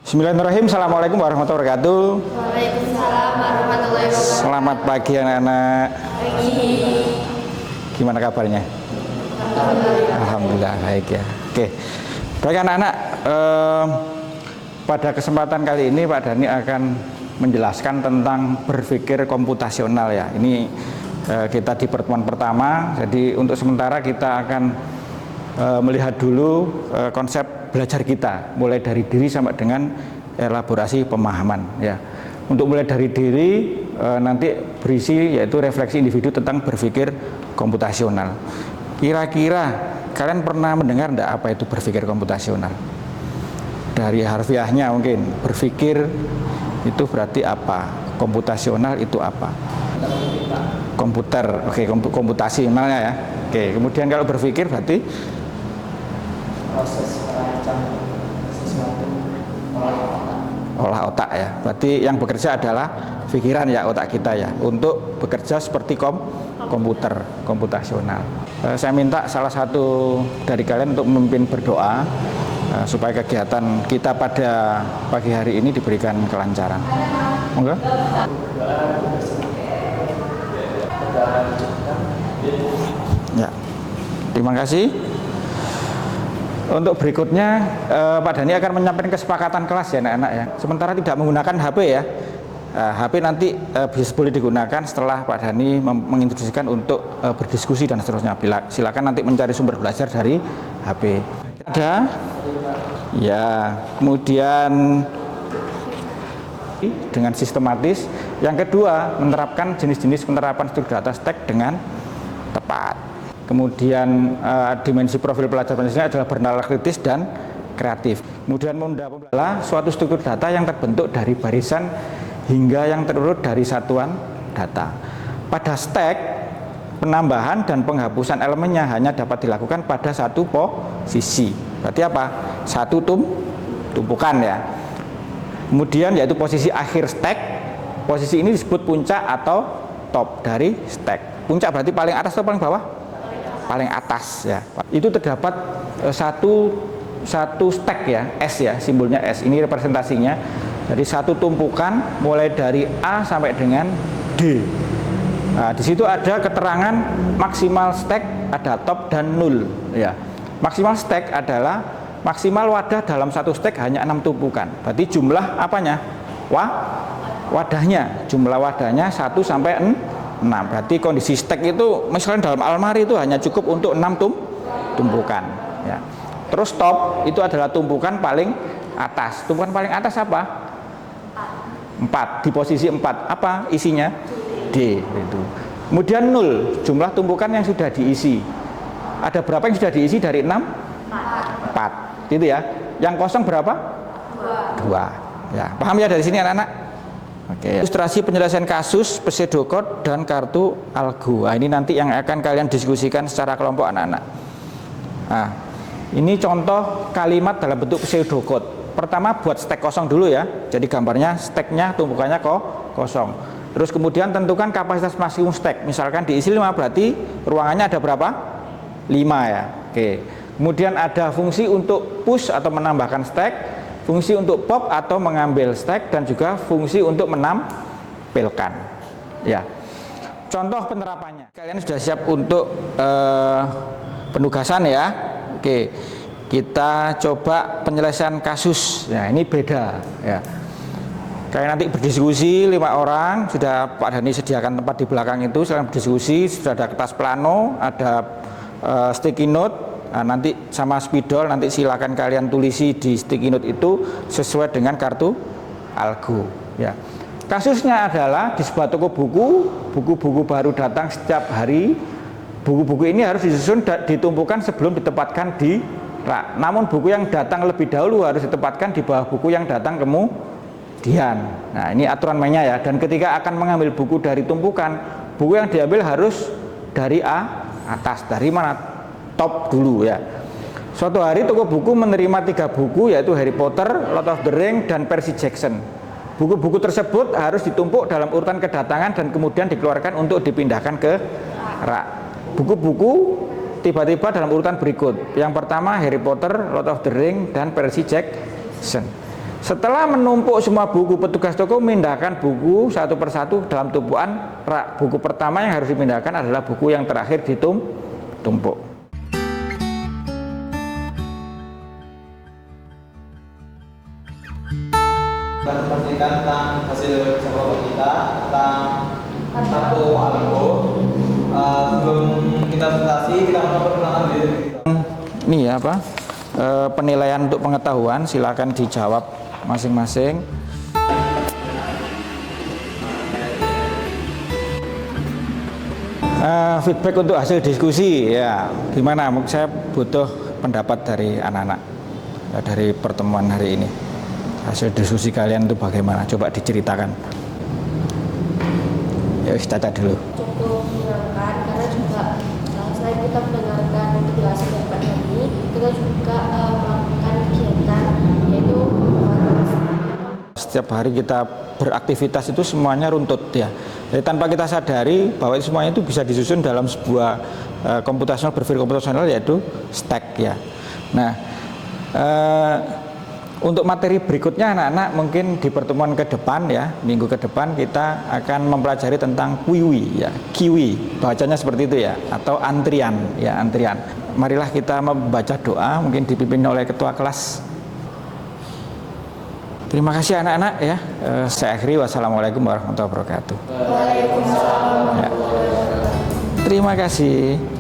Bismillahirrahmanirrahim. Assalamualaikum warahmatullahi wabarakatuh. Waalaikumsalam warahmatullahi wabarakatuh. Selamat pagi anak-anak. Pagi. Gimana kabarnya? Alhamdulillah baik ya. Oke. Baik anak-anak, pada kesempatan kali ini Pak Dhani akan menjelaskan tentang berpikir komputasional ya. Ini kita di pertemuan pertama. Jadi untuk sementara kita akan melihat dulu konsep belajar kita, mulai dari diri sampai dengan elaborasi pemahaman ya. Untuk mulai dari diri nanti berisi yaitu refleksi individu tentang berpikir komputasional. Kira-kira kalian pernah mendengar enggak apa itu berpikir komputasional? Dari harfiahnya mungkin, berpikir itu berarti apa? Komputasional itu apa? Komputer, oke, komputasi namanya ya. Oke, kemudian kalau berpikir berarti proses merancang sesuatu olah otak ya. Berarti yang bekerja adalah pikiran ya, otak kita ya, untuk bekerja seperti komputer komputasional. Saya minta salah satu dari kalian untuk memimpin berdoa supaya kegiatan kita pada pagi hari ini diberikan kelancaran. Monggo. Ya, terima kasih. Untuk berikutnya Pak Dhani akan menyampaikan kesepakatan kelas ya anak-anak ya. Sementara tidak menggunakan HP ya. HP nanti bisa boleh digunakan setelah Pak Dhani menginstruksikan untuk berdiskusi dan seterusnya. Silakan nanti mencari sumber belajar dari HP. Ada? Ya. Kemudian dengan sistematis. Yang kedua, menerapkan jenis-jenis penerapan struktur data stack dengan tepat. Kemudian dimensi profil pelajar Pancasila adalah bernalar kritis dan kreatif. Kemudian adalah suatu struktur data yang terbentuk dari barisan hingga yang terurut dari satuan data. Pada stack, penambahan dan penghapusan elemennya hanya dapat dilakukan pada satu posisi. Berarti apa? Satu tumpukan ya. Kemudian yaitu posisi akhir stack. Posisi ini disebut puncak atau top dari stack. Puncak berarti paling atas atau paling bawah? Paling atas ya. Itu terdapat satu stack ya, S ya, simbolnya S. Ini representasinya. Jadi satu tumpukan mulai dari A sampai dengan D. Nah, di situ ada keterangan maksimal stack, ada top dan nul ya. Maksimal stack adalah maksimal wadah dalam satu stack hanya 6 tumpukan. Berarti jumlah apanya? Wadahnya. Jumlah wadahnya 1 sampai 6. Berarti kondisi stack itu misalnya dalam almari itu hanya cukup untuk 6 tumpukan ya. Terus top itu adalah tumpukan paling atas. Tumpukan paling atas apa? 4. Di posisi 4 apa isinya? D itu. Kemudian 0, jumlah tumpukan yang sudah diisi. Ada berapa yang sudah diisi dari 6? 4. Gitu ya. Yang kosong berapa? 2. Ya, paham ya dari sini anak-anak? Oke. Ilustrasi penyelesaian kasus, pseudocode dan kartu algo. Nah, ini nanti yang akan kalian diskusikan secara kelompok anak-anak. Nah, ini contoh kalimat dalam bentuk pseudocode. Pertama buat stack kosong dulu ya. Jadi gambarnya stacknya tumpukannya kosong. Terus kemudian tentukan kapasitas maksimum stack. Misalkan diisi 5 berarti ruangannya ada berapa? 5 ya. Oke. Kemudian ada fungsi untuk push atau menambahkan stack, fungsi untuk pop atau mengambil stack, dan juga fungsi untuk menampilkan ya. Contoh penerapannya, kalian sudah siap untuk penugasan ya. Oke, kita coba penyelesaian kasus. Nah, ini beda ya. Kalian nanti berdiskusi 5 orang, sudah Pak Dhani sediakan tempat di belakang itu, silahkan berdiskusi. Sudah ada kertas plano, ada sticky note. Nah, nanti sama spidol nanti silakan kalian tulisi di sticky note itu sesuai dengan kartu algo ya. Kasusnya adalah di sebuah toko buku, buku-buku baru datang setiap hari. Buku-buku ini harus disusun ditumpukan sebelum ditempatkan di rak. Namun buku yang datang lebih dahulu harus ditempatkan di bawah buku yang datang kemudian. Nah, ini aturan mainnya ya. Dan ketika akan mengambil buku dari tumpukan, buku yang diambil harus dari atas. Dari mana? Top dulu ya. Suatu hari toko buku menerima 3 buku, yaitu Harry Potter, Lord of the Ring, dan Percy Jackson. Buku-buku tersebut harus ditumpuk dalam urutan kedatangan dan kemudian dikeluarkan untuk dipindahkan ke rak. Buku-buku tiba-tiba dalam urutan berikut. Yang pertama Harry Potter, Lord of the Ring, dan Percy Jackson. Setelah menumpuk semua buku, petugas toko memindahkan buku satu persatu dalam tumpukan rak. Buku pertama yang harus dipindahkan adalah buku yang terakhir ditumpuk. Kita pastikan tentang hasil sampel kita tentang satu algo. Sebelum kita presentasi, kita mau perkenalkan diri kita. Ini ya apa? Penilaian untuk pengetahuan, silakan dijawab masing-masing. Feedback untuk hasil diskusi ya, gimana? Saya butuh pendapat dari anak-anak dari pertemuan hari ini. Hasil diskusi kalian itu bagaimana? Coba diceritakan. Ya, Caca dulu. Cukup menyenangkan karena juga selain kita mendengarkan penjelasan dari Pak Dhani, kita juga melakukan kegiatan yaitu Setiap hari kita beraktivitas itu semuanya runtut ya. Jadi tanpa kita sadari bahwa semuanya itu bisa disusun dalam sebuah komputasional, berpikir komputasional, yaitu stack ya. Nah, untuk materi berikutnya anak-anak mungkin di pertemuan ke depan ya, minggu ke depan kita akan mempelajari tentang kiwi ya, kiwi bacanya seperti itu ya, atau antrian ya, antrian. Marilah kita membaca doa, mungkin dipimpin oleh ketua kelas. Terima kasih anak-anak ya. Saya akhiri, wassalamualaikum warahmatullahi wabarakatuh. Waalaikumsalam. Ya. Terima kasih.